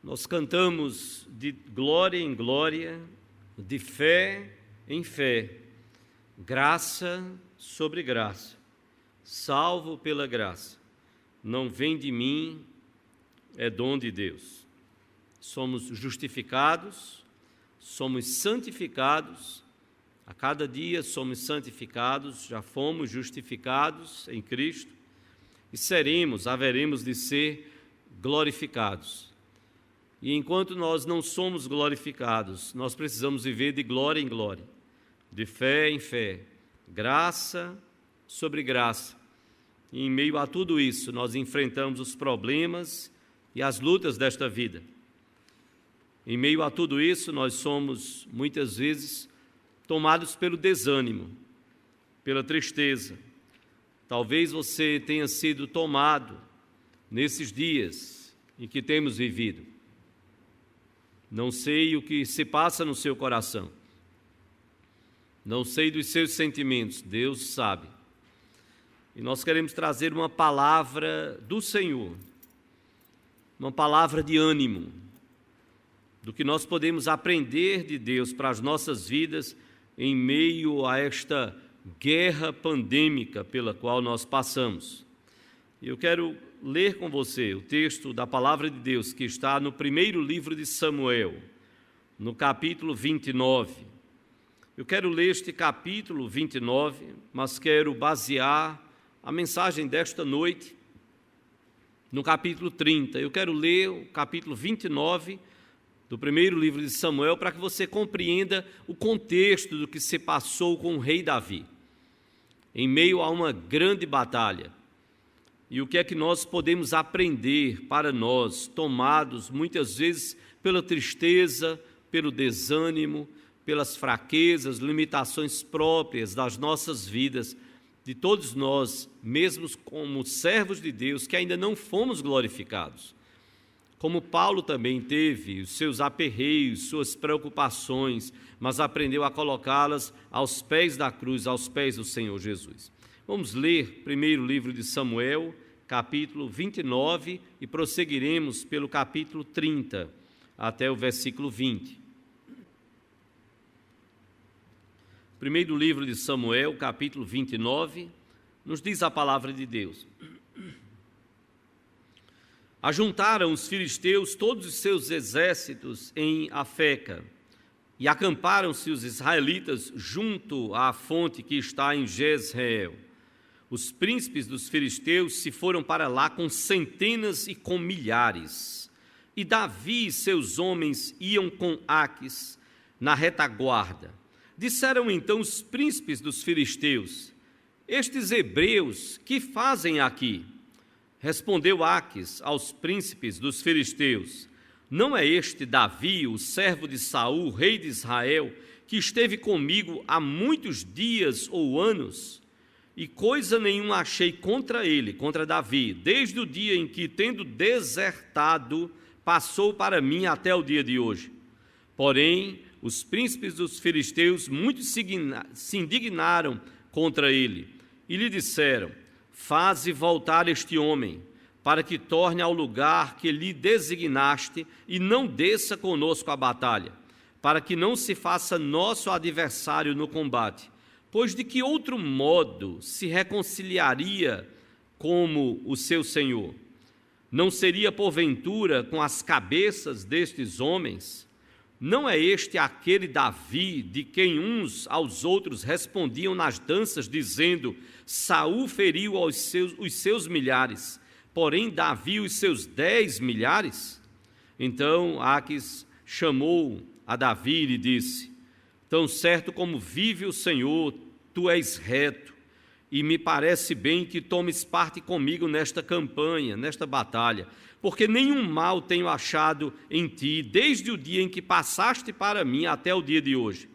Nós cantamos de glória em glória, de fé em fé, graça sobre graça, salvo pela graça, não vem de mim, é dom de Deus. Somos justificados, somos santificados, a cada dia somos santificados, já fomos justificados em Cristo e haveremos de ser glorificados. E enquanto nós não somos glorificados, nós precisamos viver de glória em glória, de fé em fé, graça sobre graça. E em meio a tudo isso, nós enfrentamos os problemas e as lutas desta vida. Em meio a tudo isso, nós somos, muitas vezes, tomados pelo desânimo, pela tristeza. Talvez você tenha sido tomado nesses dias em que temos vivido. Não sei o que se passa no seu coração. Não sei dos seus sentimentos, Deus sabe. E nós queremos trazer uma palavra do Senhor, uma palavra de ânimo, do que nós podemos aprender de Deus para as nossas vidas em meio a esta guerra pandêmica pela qual nós passamos. Eu quero ler com você o texto da palavra de Deus que está no primeiro livro de Samuel, no capítulo 29. Eu quero ler este capítulo 29, mas quero basear a mensagem desta noite no capítulo 30. Eu quero ler o capítulo 29 do primeiro livro de Samuel para que você compreenda o contexto do que se passou com o rei Davi, em meio a uma grande batalha. E o que é que nós podemos aprender para nós, tomados muitas vezes pela tristeza, pelo desânimo, pelas fraquezas, limitações próprias das nossas vidas, de todos nós, mesmo como servos de Deus, que ainda não fomos glorificados. Como Paulo também teve os seus aperreios, suas preocupações, mas aprendeu a colocá-las aos pés da cruz, aos pés do Senhor Jesus. Vamos ler primeiro livro de Samuel, capítulo 29, e prosseguiremos pelo capítulo 30, até o versículo 20. Primeiro livro de Samuel, capítulo 29, nos diz a palavra de Deus. Ajuntaram os filisteus todos os seus exércitos em Afeca, e acamparam-se os israelitas junto à fonte que está em Jezreel. Os príncipes dos filisteus se foram para lá com centenas e com milhares, e Davi e seus homens iam com Aques na retaguarda. Disseram então os príncipes dos filisteus: estes hebreus, que fazem aqui? Respondeu Aques aos príncipes dos filisteus: não é este Davi, o servo de Saul, rei de Israel, que esteve comigo há muitos dias ou anos? E coisa nenhuma achei contra ele, contra Davi, desde o dia em que, tendo desertado, passou para mim até o dia de hoje. Porém, os príncipes dos filisteus muito se indignaram contra ele e lhe disseram: faze voltar este homem, para que torne ao lugar que lhe designaste e não desça conosco à batalha, para que não se faça nosso adversário no combate. Pois de que outro modo se reconciliaria como o seu senhor? Não seria porventura com as cabeças destes homens? Não é este aquele Davi de quem uns aos outros respondiam nas danças, dizendo: Saul feriu os seus milhares, porém Davi os seus 10 milhares? Então Aques chamou a Davi e lhe disse: tão certo como vive o Senhor, tu és reto, e me parece bem que tomes parte comigo nesta campanha, nesta batalha, porque nenhum mal tenho achado em ti, desde o dia em que passaste para mim até o dia de hoje.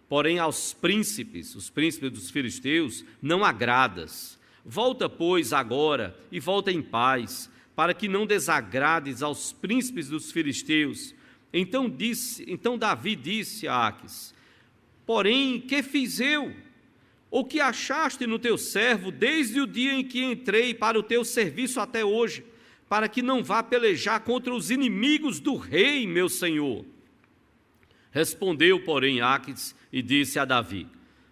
Porém aos príncipes, os príncipes dos filisteus, não agradas. Volta, pois, agora, e volta em paz, para que não desagrades aos príncipes dos filisteus. Então Davi disse a Aques: porém, que fiz eu? O que achaste no teu servo desde o dia em que entrei para o teu serviço até hoje, para que não vá pelejar contra os inimigos do rei, meu senhor. Respondeu, porém, Aques e disse a Davi: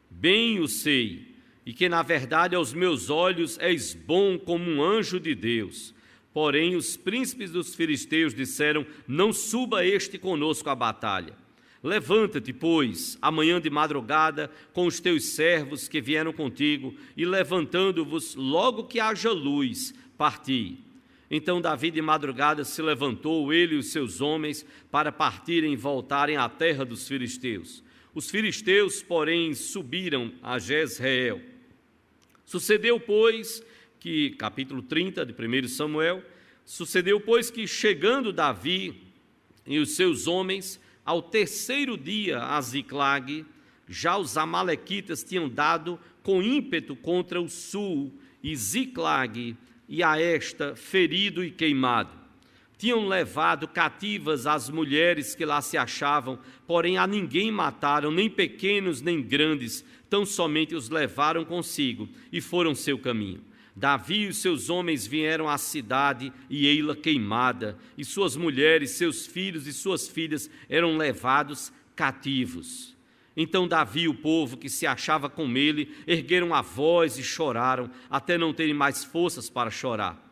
bem o sei, e que na verdade aos meus olhos és bom como um anjo de Deus. Porém os príncipes dos filisteus disseram: não suba este conosco à batalha. Levanta-te, pois, amanhã de madrugada com os teus servos que vieram contigo, e levantando-vos logo que haja luz, parti. Então Davi de madrugada se levantou, ele e os seus homens, para partirem e voltarem à terra dos filisteus. Os filisteus, porém, subiram a Jezreel. Sucedeu, pois, que, capítulo 30 de 1 Samuel, sucedeu, pois, que chegando Davi e os seus homens, ao terceiro dia a Ziclague, já os amalequitas tinham dado com ímpeto contra o sul, e Ziclague e a esta ferido e queimado. Tinham levado cativas as mulheres que lá se achavam, porém a ninguém mataram, nem pequenos nem grandes, tão somente os levaram consigo e foram seu caminho. Davi e os seus homens vieram à cidade e ei-la queimada, e suas mulheres, seus filhos e suas filhas eram levados cativos. Então Davi e o povo que se achava com ele ergueram a voz e choraram, até não terem mais forças para chorar.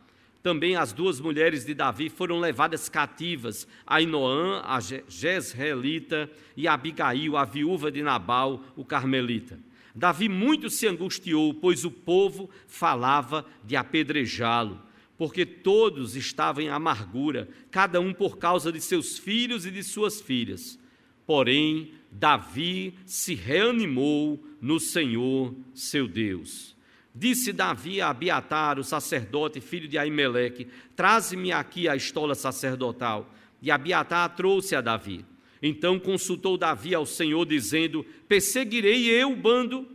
Também as duas mulheres de Davi foram levadas cativas, Ainoã, a Jezreelita, e Abigail, a viúva de Nabal, o carmelita. Davi muito se angustiou, pois o povo falava de apedrejá-lo, porque todos estavam em amargura, cada um por causa de seus filhos e de suas filhas. Porém, Davi se reanimou no Senhor, seu Deus. Disse Davi a Abiatar, o sacerdote, filho de Aimeleque: traze-me aqui a estola sacerdotal. E Abiatar trouxe a Davi. Então consultou Davi ao Senhor, dizendo: perseguirei eu o bando?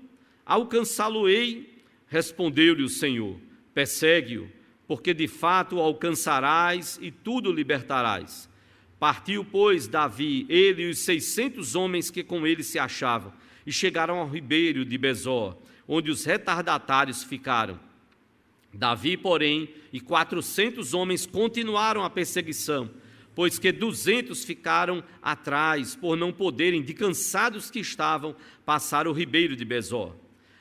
Alcançá-lo-ei? Respondeu-lhe o Senhor: persegue-o, porque de fato o alcançarás e tudo libertarás. Partiu, pois, Davi, ele e os 600 homens que com ele se achavam, e chegaram ao ribeiro de Besor, onde os retardatários ficaram. Davi, porém, e 400 homens continuaram a perseguição, pois que 200 ficaram atrás, por não poderem, de cansados que estavam, passar o ribeiro de Besor.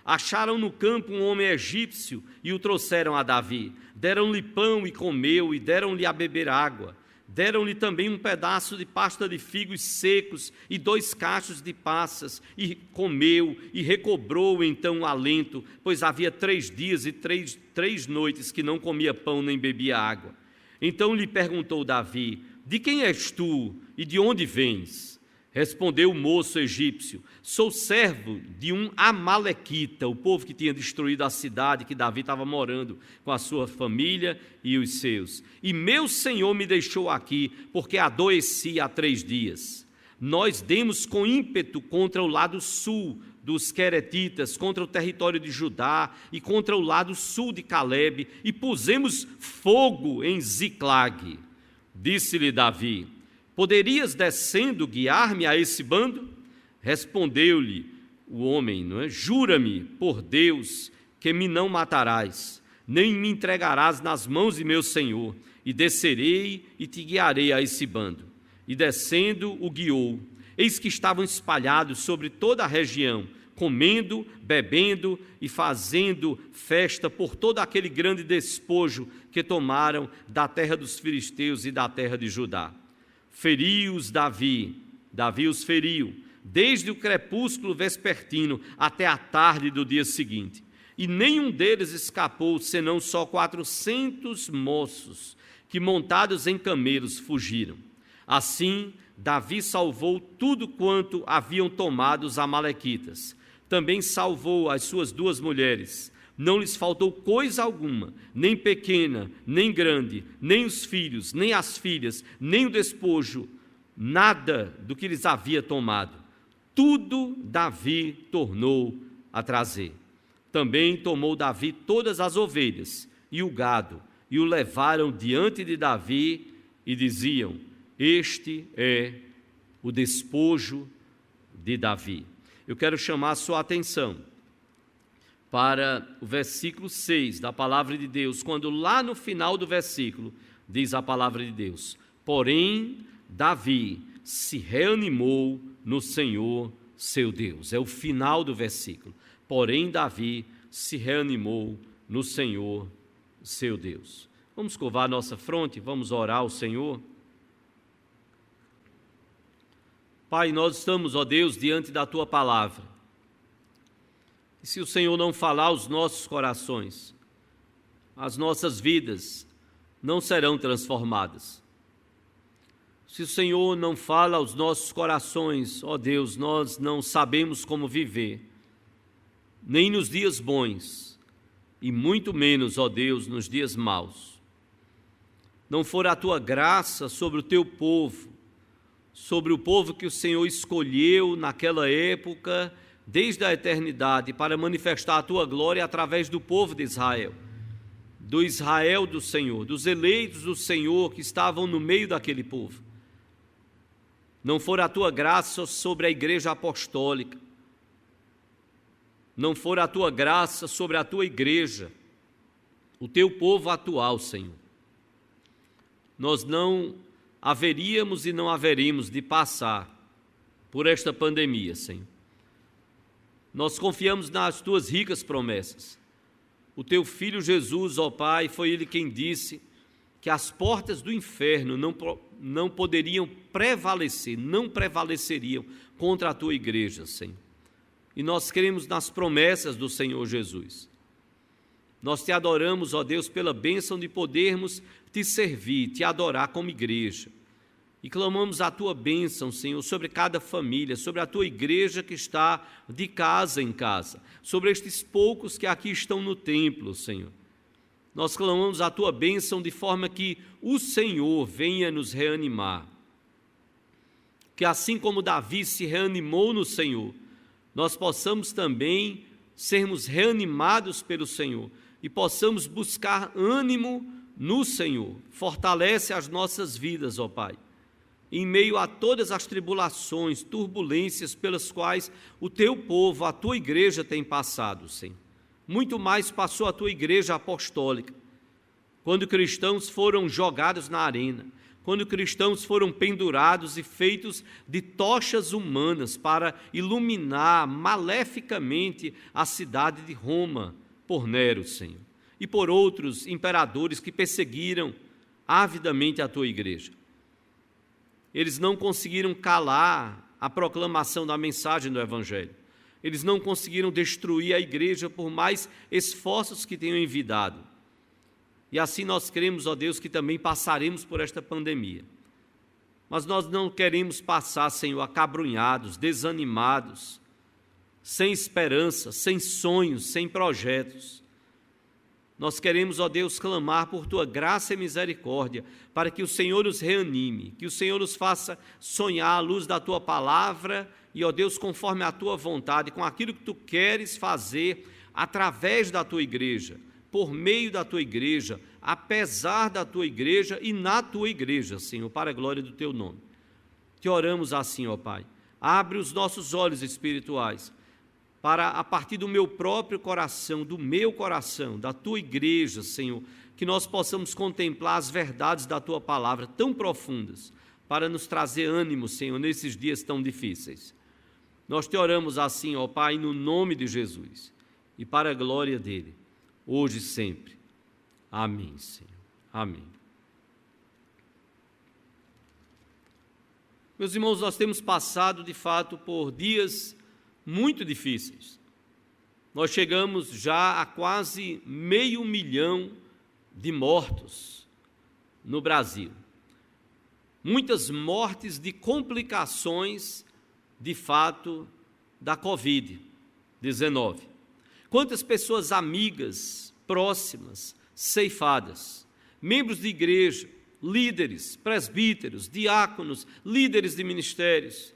Acharam no campo um homem egípcio e o trouxeram a Davi. Deram-lhe pão e comeu, e deram-lhe a beber água. Deram-lhe também um pedaço de pasta de figos secos e 2 cachos de passas, e comeu, e recobrou então o alento, pois havia 3 dias e três noites que não comia pão nem bebia água. Então lhe perguntou Davi: de quem és tu e de onde vens? Respondeu o moço egípcio: sou servo de um amalequita, o povo que tinha destruído a cidade que Davi estava morando com a sua família e os seus. E meu senhor me deixou aqui, porque adoeci há 3 dias. Nós demos com ímpeto contra o lado sul dos Queretitas, contra o território de Judá e contra o lado sul de Calebe, e pusemos fogo em Ziclague. Disse-lhe Davi: poderias descendo guiar-me a esse bando? Respondeu-lhe o homem: jura-me por Deus que me não matarás, nem me entregarás nas mãos de meu senhor, e descerei e te guiarei a esse bando. E descendo o guiou. Eis que estavam espalhados sobre toda a região, comendo, bebendo e fazendo festa por todo aquele grande despojo que tomaram da terra dos filisteus e da terra de Judá. Feriu-os Davi os feriu, desde o crepúsculo vespertino até a tarde do dia seguinte. E nenhum deles escapou, senão só 400 moços, que montados em camelos fugiram. Assim, Davi salvou tudo quanto haviam tomado os amalequitas. Também salvou as suas 2 mulheres. Não lhes faltou coisa alguma, nem pequena, nem grande, nem os filhos, nem as filhas, nem o despojo, nada do que lhes havia tomado. Tudo Davi tornou a trazer. Também tomou Davi todas as ovelhas e o gado, e o levaram diante de Davi, e diziam: este é o despojo de Davi. Eu quero chamar a sua atenção para o versículo 6 da palavra de Deus, quando lá no final do versículo diz a palavra de Deus. Porém, Davi se reanimou no Senhor, seu Deus. É o final do versículo. Porém, Davi se reanimou no Senhor, seu Deus. Vamos curvar nossa fronte, vamos orar ao Senhor. Pai, nós estamos, ó Deus, diante da Tua palavra. E se o Senhor não falar aos nossos corações, as nossas vidas não serão transformadas. Se o Senhor não fala aos nossos corações, ó Deus, nós não sabemos como viver, nem nos dias bons, e muito menos, ó Deus, nos dias maus. Não for a Tua graça sobre o Teu povo, sobre o povo que o Senhor escolheu naquela época, desde a eternidade, para manifestar a Tua glória através do povo de Israel, do Israel do Senhor, dos eleitos do Senhor que estavam no meio daquele povo. Não for a Tua graça sobre a igreja apostólica, não for a Tua graça sobre a Tua igreja, o Teu povo atual, Senhor, nós não haveríamos e não haveríamos de passar por esta pandemia, Senhor. Nós confiamos nas Tuas ricas promessas. O Teu Filho Jesus, ó Pai, foi Ele quem disse que as portas do inferno não poderiam prevalecer, não prevaleceriam contra a Tua igreja, Senhor. E nós cremos nas promessas do Senhor Jesus. Nós Te adoramos, ó Deus, pela bênção de podermos Te servir, Te adorar como igreja. E clamamos a Tua bênção, Senhor, sobre cada família, sobre a Tua igreja que está de casa em casa, sobre estes poucos que aqui estão no templo, Senhor. Nós clamamos a Tua bênção de forma que o Senhor venha nos reanimar. Que assim como Davi se reanimou no Senhor, nós possamos também sermos reanimados pelo Senhor e possamos buscar ânimo no Senhor. Fortalece as nossas vidas, ó Pai, em meio a todas as tribulações, turbulências pelas quais o Teu povo, a Tua igreja tem passado, Senhor. Muito mais passou a Tua igreja apostólica, quando cristãos foram jogados na arena, quando cristãos foram pendurados e feitos de tochas humanas para iluminar maleficamente a cidade de Roma, por Nero, Senhor, e por outros imperadores que perseguiram avidamente a Tua igreja. Eles não conseguiram calar a proclamação da mensagem do Evangelho. Eles não conseguiram destruir a igreja por mais esforços que tenham envidado. E assim nós cremos, ó Deus, que também passaremos por esta pandemia. Mas nós não queremos passar, Senhor, acabrunhados, desanimados, sem esperança, sem sonhos, sem projetos. Nós queremos, ó Deus, clamar por Tua graça e misericórdia, para que o Senhor nos reanime, que o Senhor nos faça sonhar à luz da Tua palavra e, ó Deus, conforme a Tua vontade, com aquilo que Tu queres fazer através da Tua igreja, por meio da Tua igreja, apesar da Tua igreja e na Tua igreja, Senhor, para a glória do Teu nome. Te oramos assim, ó Pai. Abre os nossos olhos espirituais, para, a partir do meu próprio coração, do meu coração, da Tua igreja, Senhor, que nós possamos contemplar as verdades da Tua palavra tão profundas, para nos trazer ânimo, Senhor, nesses dias tão difíceis. Nós Te oramos assim, ó Pai, no nome de Jesus, e para a glória dEle, hoje e sempre. Amém, Senhor. Amém. Meus irmãos, nós temos passado, de fato, por dias muito difíceis. Nós chegamos já a quase 500 mil de mortos no Brasil. Muitas mortes de complicações, de fato, da Covid-19. Quantas pessoas amigas, próximas, ceifadas, membros de igreja, líderes, presbíteros, diáconos, líderes de ministérios,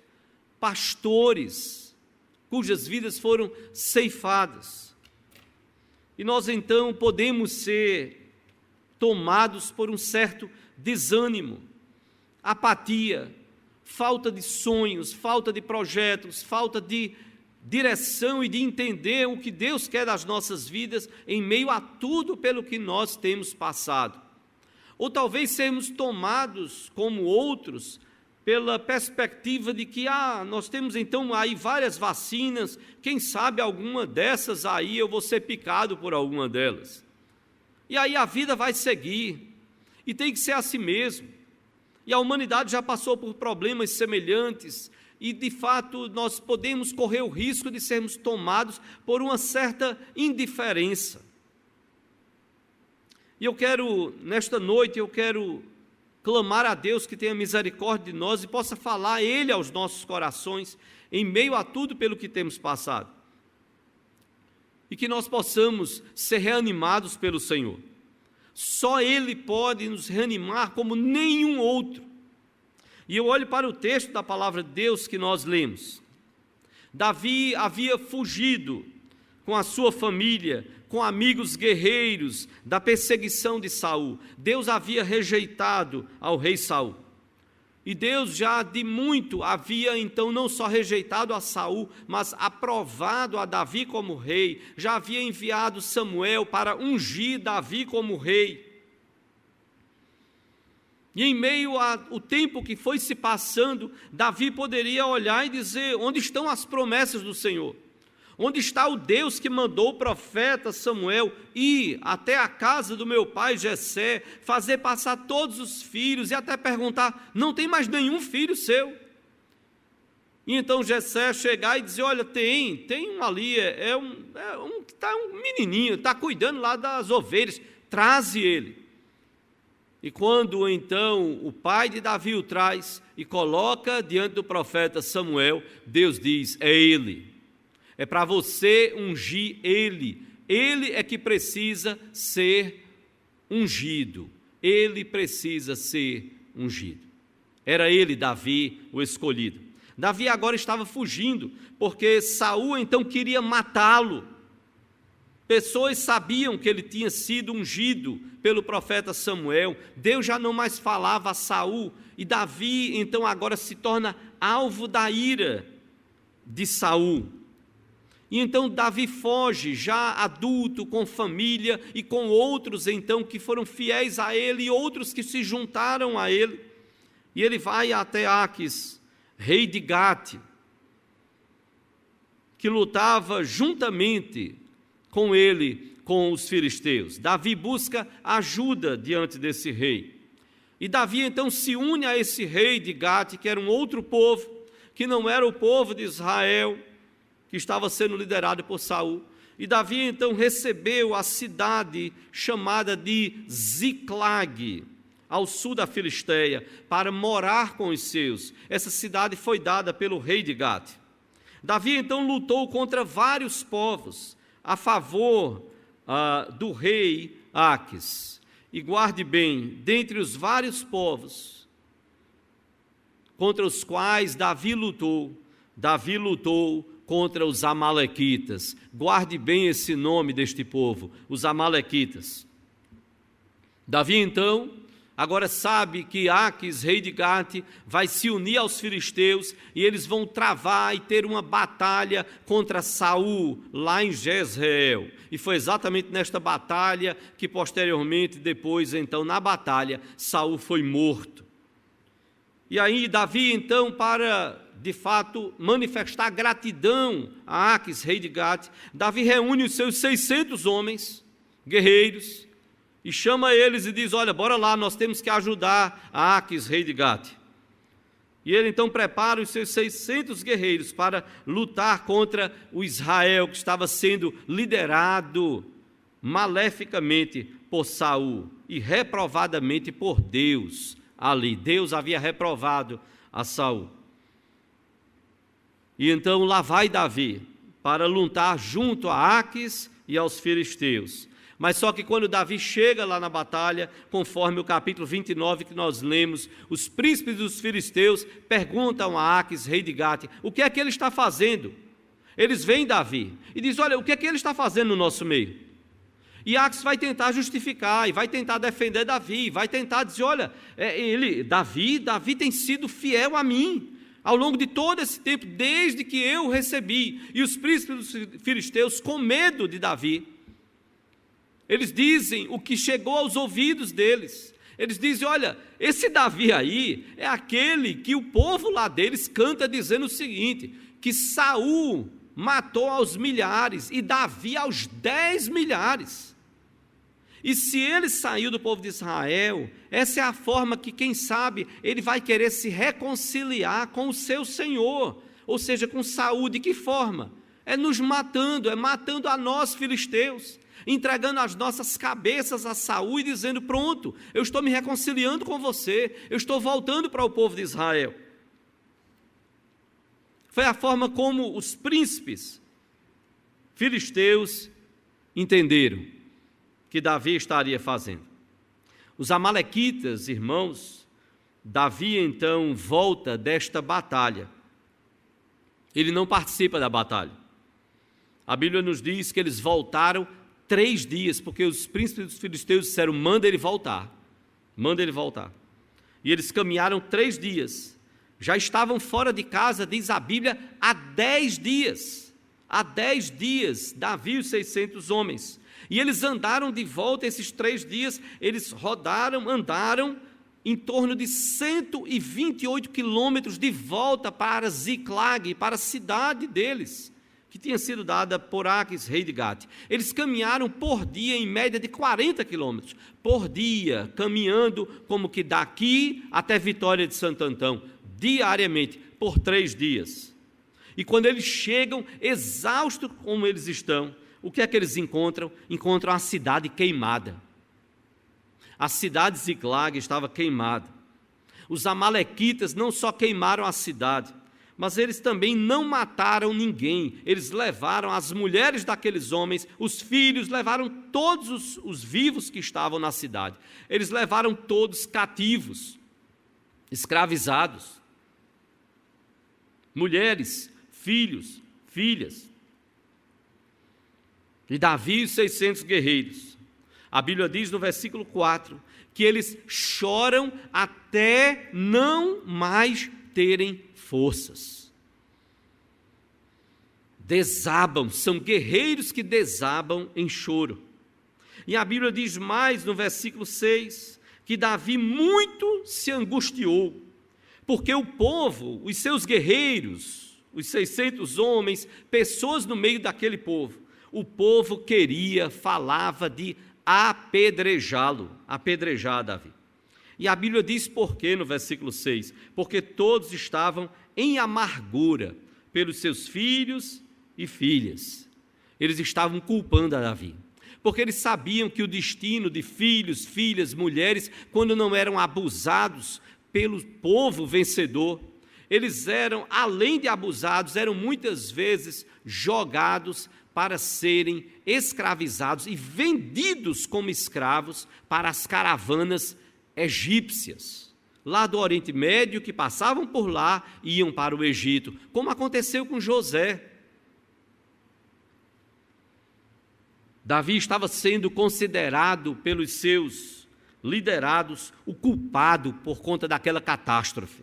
pastores, cujas vidas foram ceifadas. E nós então podemos ser tomados por um certo desânimo, apatia, falta de sonhos, falta de projetos, falta de direção e de entender o que Deus quer das nossas vidas em meio a tudo pelo que nós temos passado. ou talvez sermos tomados como outros pela perspectiva de que nós temos então aí várias vacinas, quem sabe alguma dessas aí eu vou ser picado por alguma delas. E aí a vida vai seguir, e tem que ser assim mesmo. E a humanidade já passou por problemas semelhantes, e de fato nós podemos correr o risco de sermos tomados por uma certa indiferença. E nesta noite, eu quero clamar a Deus que tenha misericórdia de nós e possa falar Ele aos nossos corações, em meio a tudo pelo que temos passado. E que nós possamos ser reanimados pelo Senhor. Só Ele pode nos reanimar como nenhum outro. E eu olho para o texto da palavra de Deus que nós lemos. Davi havia fugido com a sua família, com amigos guerreiros, da perseguição de Saul. Deus havia rejeitado ao rei Saul. E Deus já de muito havia então não só rejeitado a Saul, mas aprovado a Davi como rei. Já havia enviado Samuel para ungir Davi como rei. E em meio ao tempo que foi se passando, Davi poderia olhar e dizer: onde estão as promessas do Senhor? Onde está o Deus que mandou o profeta Samuel ir até a casa do meu pai Jessé, fazer passar todos os filhos e até perguntar: não tem mais nenhum filho seu? E então Jessé chegar e dizer: olha, tem um ali, um menininho, está cuidando lá das ovelhas, traze ele. E quando então o pai de Davi o traz e coloca diante do profeta Samuel, Deus diz: é ele. É para você ungir ele. Ele é que precisa ser ungido. Ele precisa ser ungido. Era ele, Davi, o escolhido. Davi agora estava fugindo, porque Saul então queria matá-lo. Pessoas sabiam que ele tinha sido ungido pelo profeta Samuel. Deus já não mais falava a Saul. E Davi então agora se torna alvo da ira de Saul. E então Davi foge, já adulto, com família e com outros então que foram fiéis a ele e outros que se juntaram a ele. E ele vai até Aques, rei de Gate, que lutava juntamente com ele, com os filisteus. Davi busca ajuda diante desse rei. E Davi então se une a esse rei de Gate, que era um outro povo, que não era o povo de Israel, que estava sendo liderado por Saul. E Davi então recebeu a cidade chamada de Ziclag, ao sul da Filisteia, para morar com os seus. Essa cidade foi dada pelo rei de Gate. Davi então lutou contra vários povos a favor do rei Aques. E guarde bem, dentre os vários povos contra os quais Davi lutou contra os amalequitas. Guarde bem esse nome deste povo, os amalequitas. Davi então agora sabe que Aques, rei de Gate, vai se unir aos filisteus e eles vão travar e ter uma batalha contra Saul lá em Jezreel. E foi exatamente nesta batalha que posteriormente, depois então na batalha, Saul foi morto. E aí Davi então, para de fato manifestar gratidão a Aques, rei de Gate, Davi reúne os seus 600 homens, guerreiros, e chama eles e diz: olha, bora lá, nós temos que ajudar a Aques, rei de Gate. E ele então prepara os seus 600 guerreiros para lutar contra o Israel, que estava sendo liderado maleficamente por Saul e reprovadamente por Deus ali. Deus havia reprovado a Saul. E então lá vai Davi para lutar junto a Aques e aos filisteus. Mas só que quando Davi chega lá na batalha, conforme o capítulo 29 que nós lemos, os príncipes dos filisteus perguntam a Aques, rei de Gate, o que é que ele está fazendo? Eles veem Davi e dizem: olha, o que é que ele está fazendo no nosso meio? E Aques vai tentar justificar, e vai tentar defender Davi, vai tentar dizer: olha, Davi tem sido fiel a mim, ao longo de todo esse tempo, desde que eu o recebi. E os príncipes dos filisteus, com medo de Davi, eles dizem o que chegou aos ouvidos deles, Eles dizem: olha, esse Davi aí é aquele que o povo lá deles canta dizendo o seguinte, que Saul matou aos milhares e Davi aos 10 milhares. E se ele saiu do povo de Israel, essa é a forma que, quem sabe, ele vai querer se reconciliar com o seu Senhor, ou seja, com Saul. De que forma? É nos matando, é matando a nós, filisteus, entregando as nossas cabeças a Saul e dizendo: pronto, eu estou me reconciliando com você, eu estou voltando para o povo de Israel. Foi a forma como os príncipes filisteus entenderam que Davi estaria fazendo. Os amalequitas, irmãos, Davi então volta desta batalha. Ele não participa da batalha. A Bíblia nos diz que eles voltaram 3 dias, porque os príncipes dos filisteus disseram: manda ele voltar, manda ele voltar. E eles caminharam 3 dias, já estavam fora de casa, diz a Bíblia, há 10 dias. Há 10 dias, Davi e os 600 homens. E eles andaram de volta esses 3 dias, eles andaram em torno de 128 quilômetros de volta para Ziclag, para a cidade deles, que tinha sido dada por Aques, rei de Gate. Eles caminharam por dia em média de 40 quilômetros, por dia, caminhando como que daqui até Vitória de Santo Antão, diariamente, por 3 dias. E quando eles chegam, exaustos como eles estão, o que é que eles encontram? Encontram a cidade queimada. A cidade de Ziclag estava queimada. Os amalequitas não só queimaram a cidade, mas eles também não mataram ninguém. Eles levaram as mulheres daqueles homens, os filhos, levaram todos os vivos que estavam na cidade. Eles levaram todos cativos, escravizados. Mulheres, filhos, filhas. E Davi e os 600 guerreiros, a Bíblia diz no versículo 4, que eles choram até não mais terem forças. Desabam, são guerreiros que desabam em choro. E a Bíblia diz mais no versículo 6, que Davi muito se angustiou, porque o povo, os seus guerreiros, os 600 homens, pessoas no meio daquele povo, o povo falava de apedrejá-lo, apedrejar Davi. E a Bíblia diz por quê no versículo 6? Porque todos estavam em amargura pelos seus filhos e filhas. Eles estavam culpando a Davi, porque eles sabiam que o destino de filhos, filhas, mulheres, quando não eram abusados pelo povo vencedor, eles eram, além de abusados, eram muitas vezes jogados para serem escravizados e vendidos como escravos para as caravanas egípcias, lá do Oriente Médio, que passavam por lá e iam para o Egito, como aconteceu com José. Davi estava sendo considerado pelos seus liderados o culpado por conta daquela catástrofe.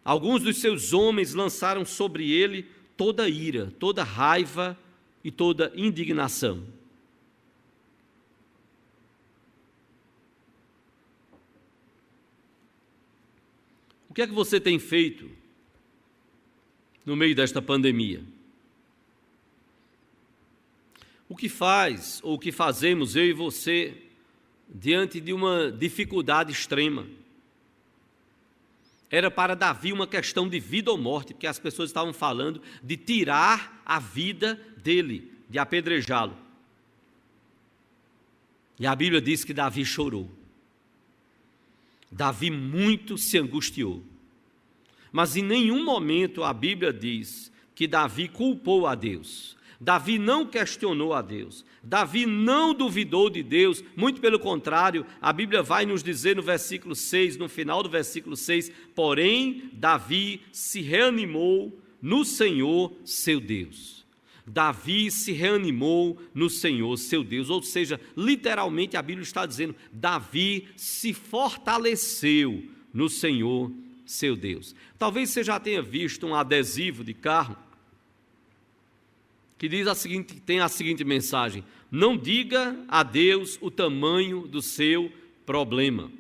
Alguns dos seus homens lançaram sobre ele toda ira, toda raiva e toda indignação. O que é que você tem feito no meio desta pandemia? O que faz, ou o que fazemos eu e você, diante de uma dificuldade extrema? Era para Davi uma questão de vida ou morte, porque as pessoas estavam falando de tirar a vida dele, de apedrejá-lo. E a Bíblia diz que Davi chorou. Davi muito se angustiou. Mas em nenhum momento a Bíblia diz que Davi culpou a Deus. Davi não questionou a Deus. Davi não duvidou de Deus, muito pelo contrário, a Bíblia vai nos dizer no versículo 6, no final do versículo 6, porém, Davi se reanimou no Senhor, seu Deus. Davi se reanimou no Senhor, seu Deus, ou seja, literalmente a Bíblia está dizendo, Davi se fortaleceu no Senhor, seu Deus. Talvez você já tenha visto um adesivo de carro, que tem a seguinte mensagem: não diga a Deus o tamanho do seu problema,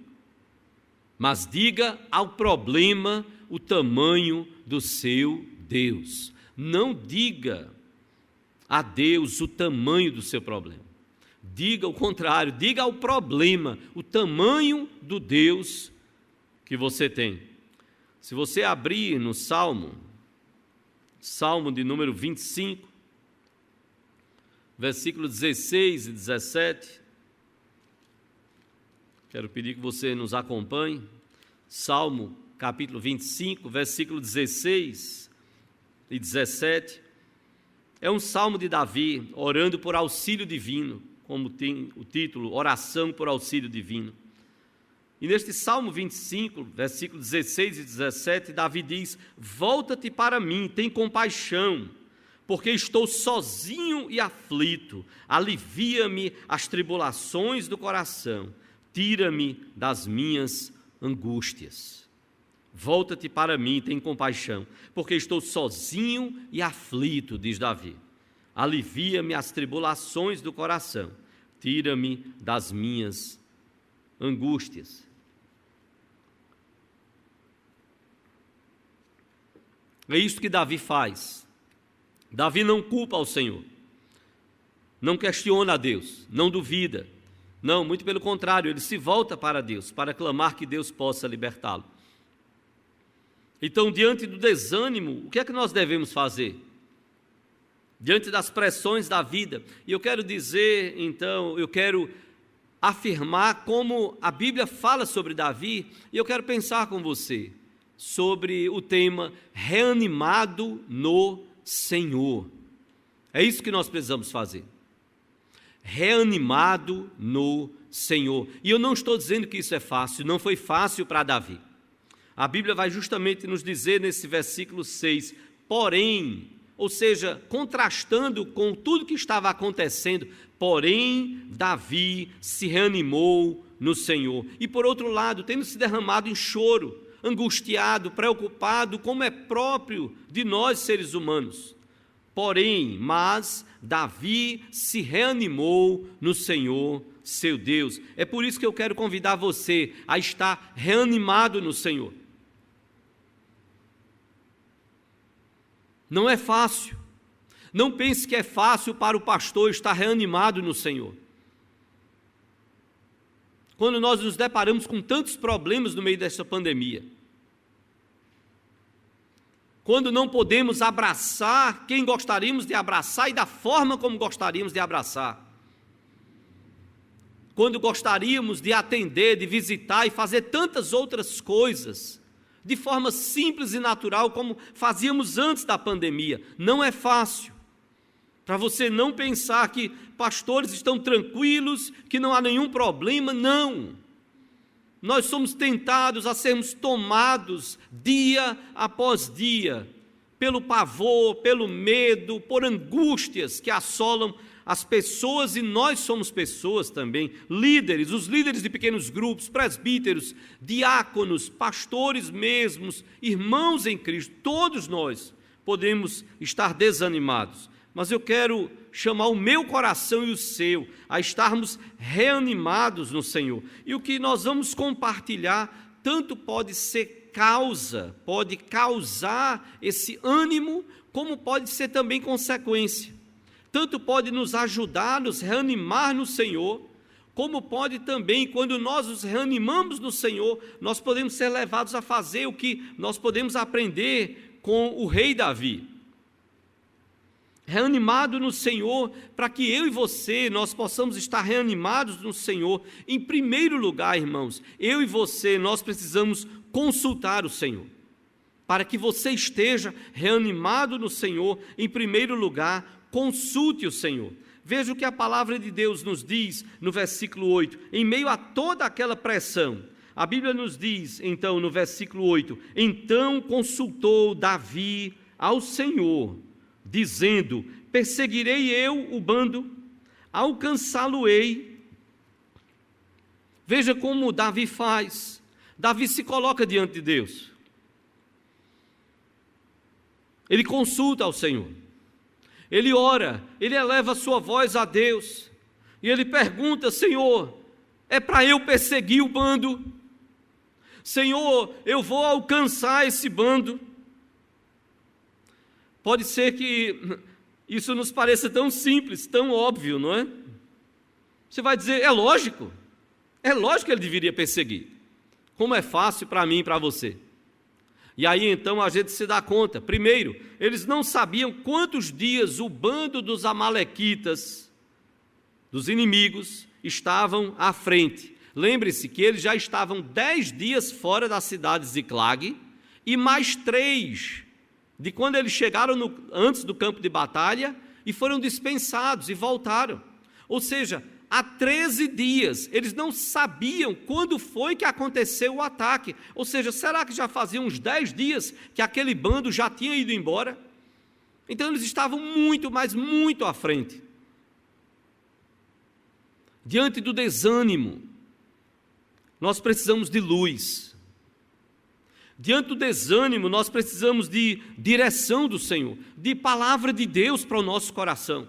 mas diga ao problema o tamanho do seu Deus. Não diga a Deus o tamanho do seu problema. Diga o contrário, diga ao problema o tamanho do Deus que você tem. Se você abrir no Salmo de número 25, versículos 16 e 17, quero pedir que você nos acompanhe. Salmo capítulo 25, versículo 16 e 17, é um salmo de Davi, orando por auxílio divino, como tem o título, Oração por Auxílio Divino. E neste Salmo 25, versículos 16 e 17, Davi diz: volta-te para mim, tem compaixão, porque estou sozinho e aflito, alivia-me as tribulações do coração, tira-me das minhas angústias. Volta-te para mim, tem compaixão, porque estou sozinho e aflito, diz Davi. Alivia-me as tribulações do coração, tira-me das minhas angústias. É isso que Davi faz. Davi não culpa ao Senhor, não questiona a Deus, não duvida. Não, muito pelo contrário, ele se volta para Deus, para clamar que Deus possa libertá-lo. Então, diante do desânimo, o que é que nós devemos fazer? Diante das pressões da vida. E eu quero dizer, então, eu quero afirmar como a Bíblia fala sobre Davi, e eu quero pensar com você sobre o tema reanimado no Senhor. É isso que nós precisamos fazer. Reanimado no Senhor. E eu não estou dizendo que isso é fácil, não foi fácil para Davi. A Bíblia vai justamente nos dizer nesse versículo 6, porém, ou seja, contrastando com tudo que estava acontecendo, porém, Davi se reanimou no Senhor. E por outro lado, tendo se derramado em choro, angustiado, preocupado, como é próprio de nós seres humanos. Porém, mas Davi se reanimou no Senhor, seu Deus. É por isso que eu quero convidar você a estar reanimado no Senhor. Não é fácil. Não pense que é fácil para o pastor estar reanimado no Senhor. Quando nós nos deparamos com tantos problemas no meio desta pandemia, quando não podemos abraçar quem gostaríamos de abraçar e da forma como gostaríamos de abraçar, quando gostaríamos de atender, de visitar e fazer tantas outras coisas, de forma simples e natural, como fazíamos antes da pandemia, não é fácil. Para você não pensar que pastores estão tranquilos, que não há nenhum problema, não. Nós somos tentados a sermos tomados dia após dia, pelo pavor, pelo medo, por angústias que assolam as pessoas, e nós somos pessoas também, líderes, os líderes de pequenos grupos, presbíteros, diáconos, pastores mesmos, irmãos em Cristo, todos nós podemos estar desanimados. Mas eu quero chamar o meu coração e o seu a estarmos reanimados no Senhor. E o que nós vamos compartilhar tanto pode ser pode causar esse ânimo, como pode ser também consequência. Tanto pode nos ajudar a nos reanimar no Senhor, como pode também, quando nós nos reanimamos no Senhor, nós podemos ser levados a fazer o que nós podemos aprender com o rei Davi. Reanimado no Senhor, para que eu e você, nós possamos estar reanimados no Senhor. Em primeiro lugar, irmãos, eu e você, nós precisamos consultar o Senhor. Para que você esteja reanimado no Senhor, em primeiro lugar, consulte o Senhor. Veja o que a palavra de Deus nos diz no versículo 8. Em meio a toda aquela pressão, a Bíblia nos diz, então, no versículo 8, então consultou Davi ao Senhor, dizendo, perseguirei eu o bando, alcançá-lo-ei. Veja como Davi faz. Davi se coloca diante de Deus. Ele consulta ao Senhor. Ele ora, ele eleva a sua voz a Deus, e ele pergunta: Senhor, é para eu perseguir o bando? Senhor, eu vou alcançar esse bando? Pode ser que isso nos pareça tão simples, tão óbvio, não é? Você vai dizer: é lógico que ele deveria perseguir. Como é fácil para mim e para você. E aí então a gente se dá conta. Primeiro, eles não sabiam quantos dias o bando dos amalequitas, dos inimigos, estavam à frente. Lembre-se que eles já estavam 10 dias fora da cidade de Ziclag e mais 3 de quando eles chegaram antes do campo de batalha e foram dispensados e voltaram. Ou seja, há 13 dias, eles não sabiam quando foi que aconteceu o ataque. Ou seja, será que já fazia uns 10 dias que aquele bando já tinha ido embora? Então eles estavam muito, mas muito à frente. Diante do desânimo, nós precisamos de luz. Diante do desânimo, nós precisamos de direção do Senhor, de palavra de Deus para o nosso coração.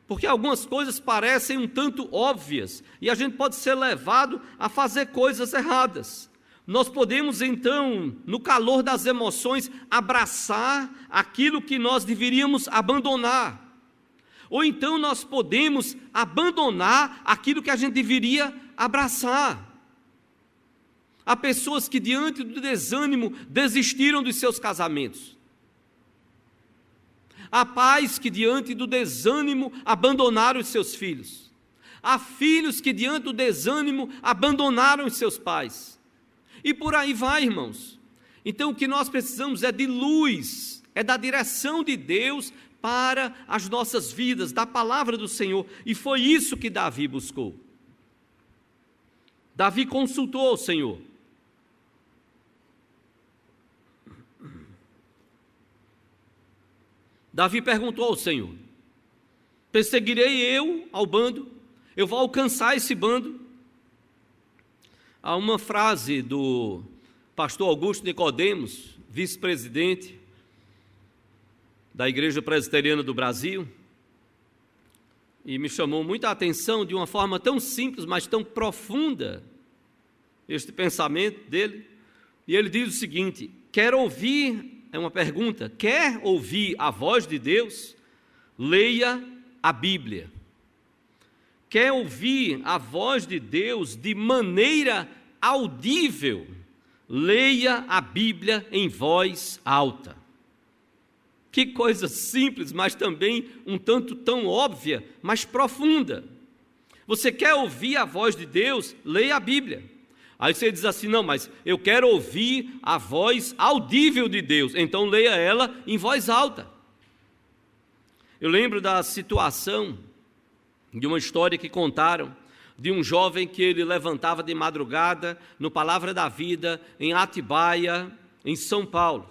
Porque algumas coisas parecem um tanto óbvias e a gente pode ser levado a fazer coisas erradas. Nós podemos então, no calor das emoções, abraçar aquilo que nós deveríamos abandonar. Ou então nós podemos abandonar aquilo que a gente deveria abraçar. Há pessoas que diante do desânimo desistiram dos seus casamentos. Há pais que diante do desânimo abandonaram os seus filhos. Há filhos que diante do desânimo abandonaram os seus pais. E por aí vai, irmãos. Então o que nós precisamos é de luz, é da direção de Deus para as nossas vidas, da palavra do Senhor. E foi isso que Davi buscou. Davi consultou ao Senhor. Davi perguntou ao Senhor: perseguirei eu ao bando? Eu vou alcançar esse bando? Há uma frase do pastor Augusto Nicodemos, vice-presidente da Igreja Presbiteriana do Brasil, e me chamou muita atenção de uma forma tão simples, mas tão profunda, este pensamento dele. E ele diz o seguinte: quer ouvir... É uma pergunta. Quer ouvir a voz de Deus? Leia a Bíblia. Quer ouvir a voz de Deus de maneira audível? Leia a Bíblia em voz alta. Que coisa simples, mas também um tanto tão óbvia, mas profunda. Você quer ouvir a voz de Deus? Leia a Bíblia. Aí você diz assim: não, mas eu quero ouvir a voz audível de Deus. Então leia ela em voz alta. Eu lembro da situação, de uma história que contaram, de um jovem que ele levantava de madrugada no Palavra da Vida, em Atibaia, em São Paulo.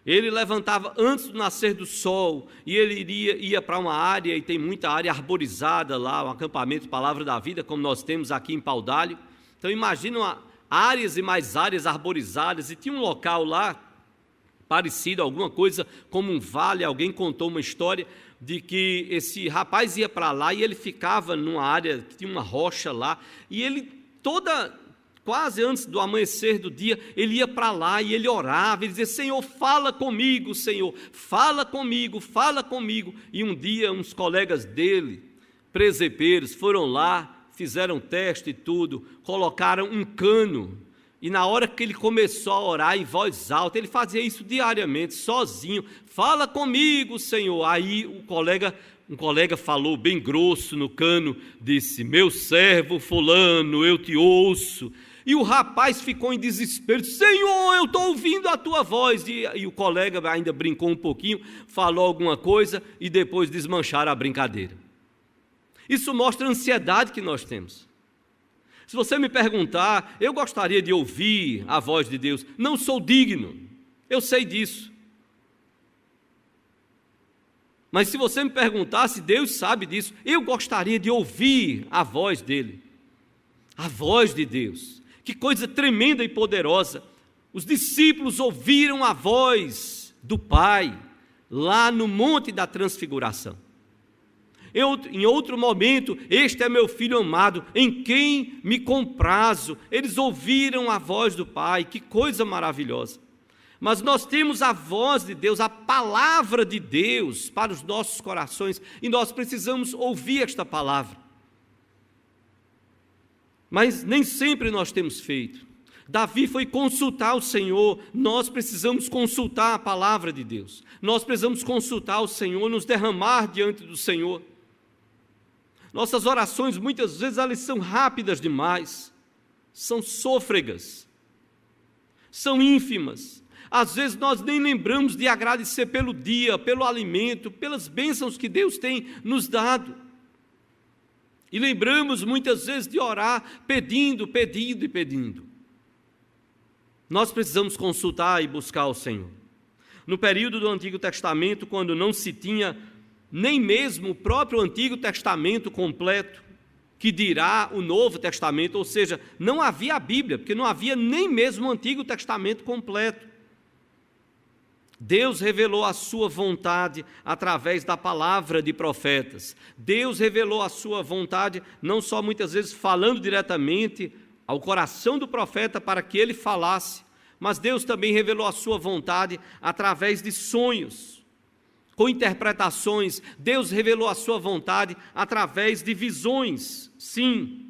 Ele levantava antes do nascer do sol e ele ia para uma área, e tem muita área arborizada lá, um acampamento Palavra da Vida, como nós temos aqui em Paudalho. Então imagina áreas e mais áreas arborizadas, e tinha um local lá, parecido, alguma coisa como um vale. Alguém contou uma história de que esse rapaz ia para lá e ele ficava numa área que tinha uma rocha lá, e ele quase antes do amanhecer do dia, ele ia para lá e ele orava, ele dizia: Senhor, fala comigo, Senhor, fala comigo, fala comigo. E um dia uns colegas dele, presepeiros, foram lá, fizeram teste e tudo, colocaram um cano, e na hora que ele começou a orar em voz alta, ele fazia isso diariamente, sozinho: fala comigo, Senhor. Aí um colega falou bem grosso no cano, disse: meu servo fulano, eu te ouço. E o rapaz ficou em desespero: Senhor, eu estou ouvindo a tua voz. E o colega ainda brincou um pouquinho, falou alguma coisa, e depois desmancharam a brincadeira. Isso mostra a ansiedade que nós temos. Se você me perguntar, eu gostaria de ouvir a voz de Deus. Não sou digno, eu sei disso. Mas se você me perguntar se Deus sabe disso, eu gostaria de ouvir a voz dele. A voz de Deus. Que coisa tremenda e poderosa. Os discípulos ouviram a voz do Pai, lá no Monte da Transfiguração. Em outro momento, este é meu filho amado, em quem me comprazo. Eles ouviram a voz do Pai, que coisa maravilhosa. Mas nós temos a voz de Deus, a palavra de Deus para os nossos corações, e nós precisamos ouvir esta palavra. Mas nem sempre nós temos feito. Davi foi consultar o Senhor, nós precisamos consultar a palavra de Deus. Nós precisamos consultar o Senhor, nos derramar diante do Senhor. Nossas orações, muitas vezes, elas são rápidas demais, são sôfregas, são ínfimas. Às vezes nós nem lembramos de agradecer pelo dia, pelo alimento, pelas bênçãos que Deus tem nos dado. E lembramos muitas vezes de orar pedindo. Nós precisamos consultar e buscar o Senhor. No período do Antigo Testamento, quando não se tinha nem mesmo o próprio Antigo Testamento completo, que dirá o Novo Testamento, ou seja, não havia a Bíblia, porque não havia nem mesmo o Antigo Testamento completo. Deus revelou a sua vontade através da palavra de profetas. Deus revelou a sua vontade, não só muitas vezes falando diretamente ao coração do profeta para que ele falasse, mas Deus também revelou a sua vontade através de sonhos, com interpretações. Deus revelou a sua vontade através de visões, sim.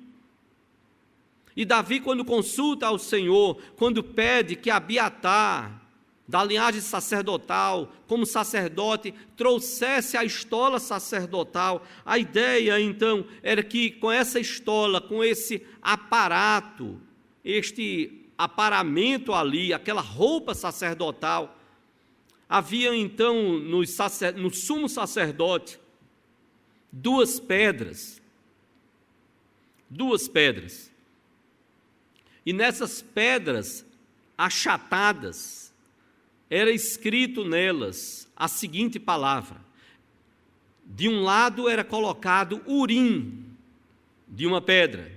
E Davi, quando consulta ao Senhor, quando pede que Abiatar, da linhagem sacerdotal, como sacerdote, trouxesse a estola sacerdotal, a ideia então era que com essa estola, com esse aparato, este aparamento ali, aquela roupa sacerdotal, havia então no sumo sacerdote duas pedras, e nessas pedras achatadas, era escrito nelas a seguinte palavra: de um lado era colocado Urim, de uma pedra,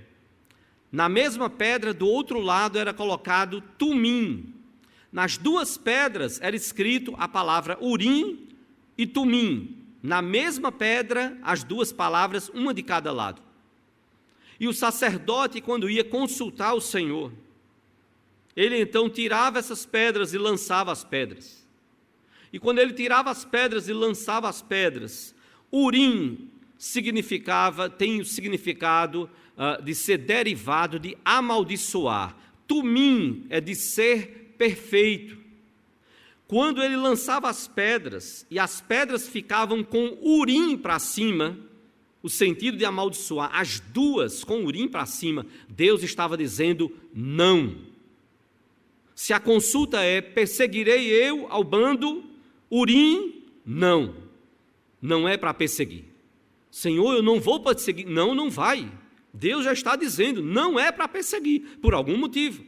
na mesma pedra do outro lado era colocado Tumim. Nas duas pedras era escrito a palavra Urim e Tumim, na mesma pedra as duas palavras, uma de cada lado. E o sacerdote, quando ia consultar o Senhor, ele então tirava essas pedras e lançava as pedras. E quando ele tirava as pedras e lançava as pedras, Urim tem o significado de ser derivado de amaldiçoar. Tumim é de ser perfeito. Quando ele lançava as pedras e as pedras ficavam com Urim para cima, o sentido de amaldiçoar, as duas com Urim para cima, Deus estava dizendo não. Se a consulta é, perseguirei eu ao bando, Urim, não é para perseguir. Senhor, eu não vou perseguir. Não vai. Deus já está dizendo, não é para perseguir, por algum motivo.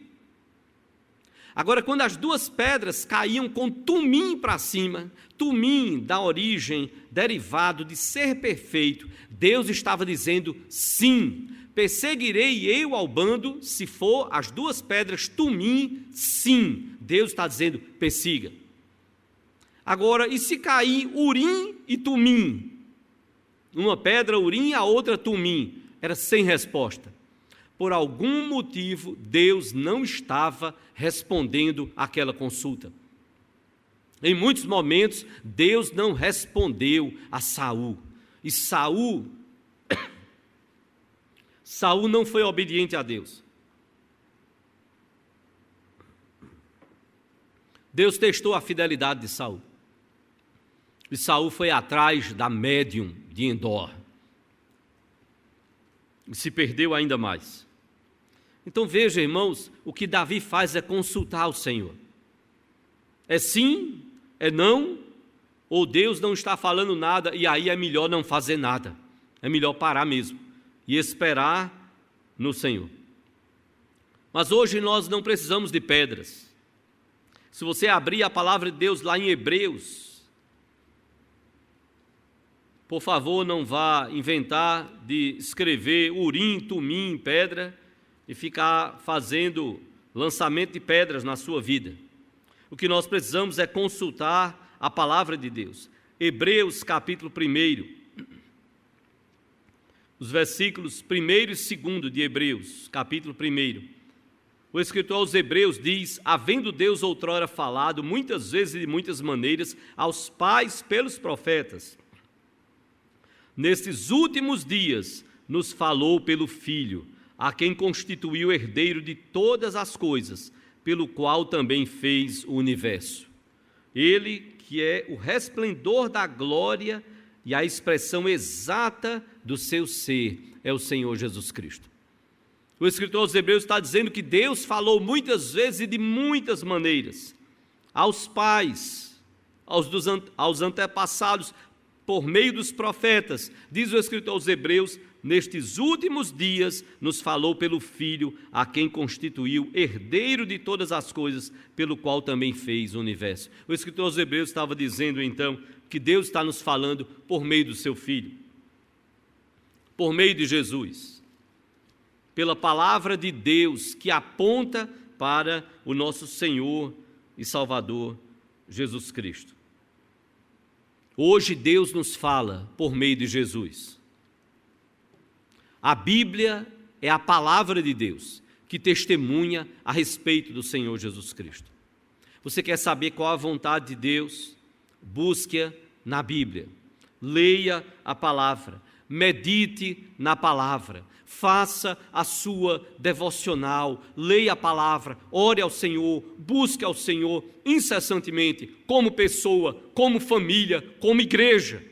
Agora, quando as duas pedras caíam com Tumim para cima, Tumim dá origem, derivado de ser perfeito, Deus estava dizendo sim. Perseguirei eu ao bando, se for as duas pedras Tumim, sim. Deus está dizendo, persiga. Agora, e se cair Urim e Tumim? Uma pedra Urim, a outra Tumim. Era sem resposta. Por algum motivo, Deus não estava respondendo àquela consulta. Em muitos momentos, Deus não respondeu a Saul. E Saul não foi obediente a Deus. Deus testou a fidelidade de Saul. E Saul foi atrás da médium de Endor. E se perdeu ainda mais. Então veja, irmãos, o que Davi faz é consultar o Senhor. É sim, é não, ou Deus não está falando nada e aí é melhor não fazer nada. É melhor parar mesmo e esperar no Senhor. Mas hoje nós não precisamos de pedras. Se você abrir a palavra de Deus lá em Hebreus, por favor, não vá inventar de escrever Urim, Tumim, pedra, e ficar fazendo lançamento de pedras na sua vida. O que nós precisamos é consultar a palavra de Deus. Hebreus capítulo 1, os versículos 1 e 2 de Hebreus, capítulo 1. O escritor aos Hebreus diz: havendo Deus outrora falado muitas vezes e de muitas maneiras aos pais pelos profetas, nestes últimos dias nos falou pelo Filho, a quem constituiu herdeiro de todas as coisas, pelo qual também fez o universo. Ele que é o resplendor da glória e a expressão exata do seu ser, é o Senhor Jesus Cristo. O escritor aos Hebreus está dizendo que Deus falou muitas vezes e de muitas maneiras aos pais, aos antepassados, por meio dos profetas. Diz o escritor aos Hebreus: nestes últimos dias nos falou pelo Filho, a quem constituiu herdeiro de todas as coisas, pelo qual também fez o universo. O escritor aos Hebreus estava dizendo então que Deus está nos falando por meio do seu Filho, por meio de Jesus, pela palavra de Deus que aponta para o nosso Senhor e Salvador Jesus Cristo. Hoje Deus nos fala por meio de Jesus. A Bíblia é a palavra de Deus que testemunha a respeito do Senhor Jesus Cristo. Você quer saber qual a vontade de Deus? Busque-a na Bíblia. Leia a palavra. Medite na palavra. Faça a sua devocional. Leia a palavra. Ore ao Senhor. Busque ao Senhor incessantemente, como pessoa, como família, como igreja.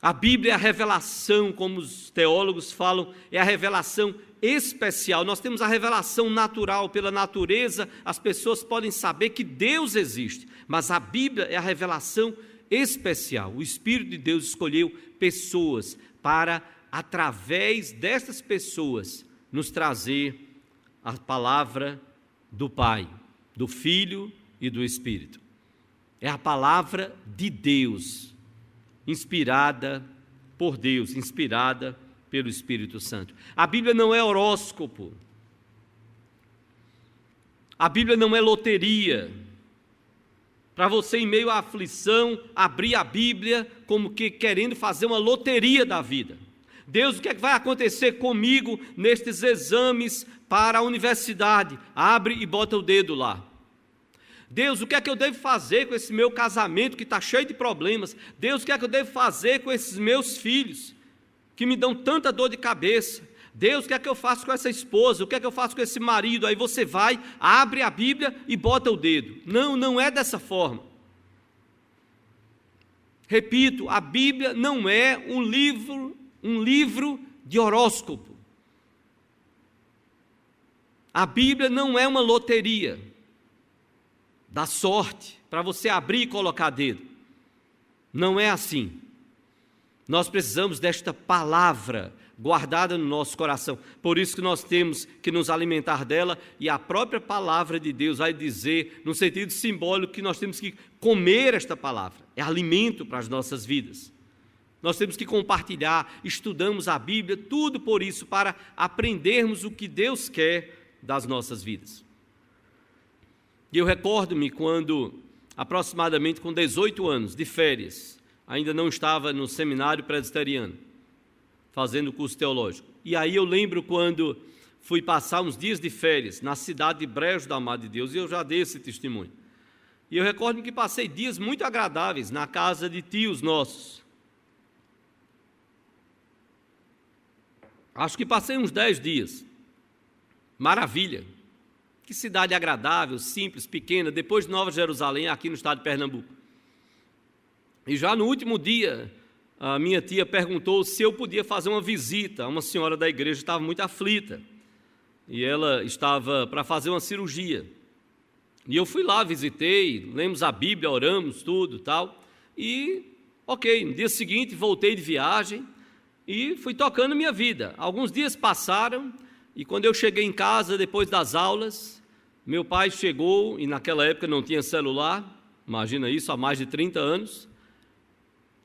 A Bíblia é a revelação, como os teólogos falam, é a revelação especial. Nós temos a revelação natural, pela natureza, as pessoas podem saber que Deus existe, mas a Bíblia é a revelação especial. O Espírito de Deus escolheu pessoas para, através destas pessoas, nos trazer a palavra do Pai, do Filho e do Espírito. É a palavra de Deus, inspirada por Deus, inspirada pelo Espírito Santo. A Bíblia não é horóscopo. A Bíblia não é loteria. Para você, em meio à aflição, abrir a Bíblia como que querendo fazer uma loteria da vida. Deus, o que é que vai acontecer comigo nestes exames para a universidade? Abre e bota o dedo lá. Deus, o que é que eu devo fazer com esse meu casamento que está cheio de problemas? Deus, o que é que eu devo fazer com esses meus filhos que me dão tanta dor de cabeça? Deus, o que é que eu faço com essa esposa? O que é que eu faço com esse marido? Aí você vai, abre a Bíblia e bota o dedo. Não, não é dessa forma. Repito, a Bíblia não é um livro de horóscopo. A Bíblia não é uma loteria da sorte, para você abrir e colocar dedo. Não é assim. Nós precisamos desta palavra guardada no nosso coração. Por isso que nós temos que nos alimentar dela, e a própria palavra de Deus vai dizer, no sentido simbólico, que nós temos que comer esta palavra. É alimento para as nossas vidas. Nós temos que compartilhar, estudamos a Bíblia, tudo por isso, para aprendermos o que Deus quer das nossas vidas. E eu recordo-me quando, aproximadamente com 18 anos, de férias, ainda não estava no seminário presbiteriano, fazendo o curso teológico. E aí eu lembro quando fui passar uns dias de férias na cidade de Brejo do Amado de Deus, e eu já dei esse testemunho. E eu recordo-me que passei dias muito agradáveis na casa de tios nossos. Acho que passei uns 10 dias. Maravilha. Que cidade agradável, simples, pequena, depois de Nova Jerusalém, aqui no estado de Pernambuco. E já no último dia, a minha tia perguntou se eu podia fazer uma visita a uma senhora da igreja que estava muito aflita. E ela estava para fazer uma cirurgia. E eu fui lá, visitei, lemos a Bíblia, oramos, tudo, tal. E, ok, no dia seguinte voltei de viagem e fui tocando minha vida. Alguns dias passaram. E quando eu cheguei em casa, depois das aulas, meu pai chegou, e naquela época não tinha celular, imagina isso, há mais de 30 anos,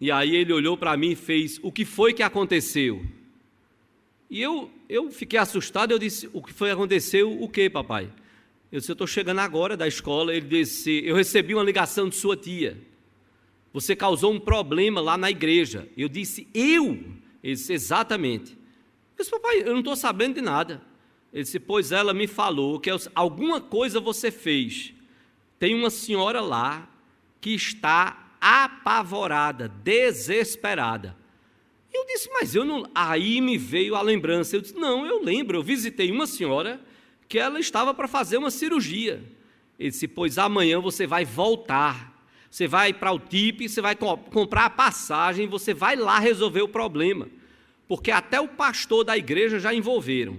e aí ele olhou para mim e fez: o que foi que aconteceu? E eu fiquei assustado, eu disse: o que foi que aconteceu? O que, papai? Eu disse: eu estou chegando agora da escola. Ele disse: eu recebi uma ligação de sua tia. Você causou um problema lá na igreja. Eu disse: eu? Ele disse: exatamente. Eu disse: papai, eu não estou sabendo de nada. Ele disse: pois ela me falou que alguma coisa você fez. Tem uma senhora lá que está apavorada, desesperada. Eu disse: mas eu não... Aí me veio a lembrança. Eu disse: não, eu lembro, eu visitei uma senhora que ela estava para fazer uma cirurgia. Ele disse: pois amanhã você vai voltar. Você vai para o TIP, você vai comprar a passagem, você vai lá resolver o problema. Porque até o pastor da igreja já envolveram.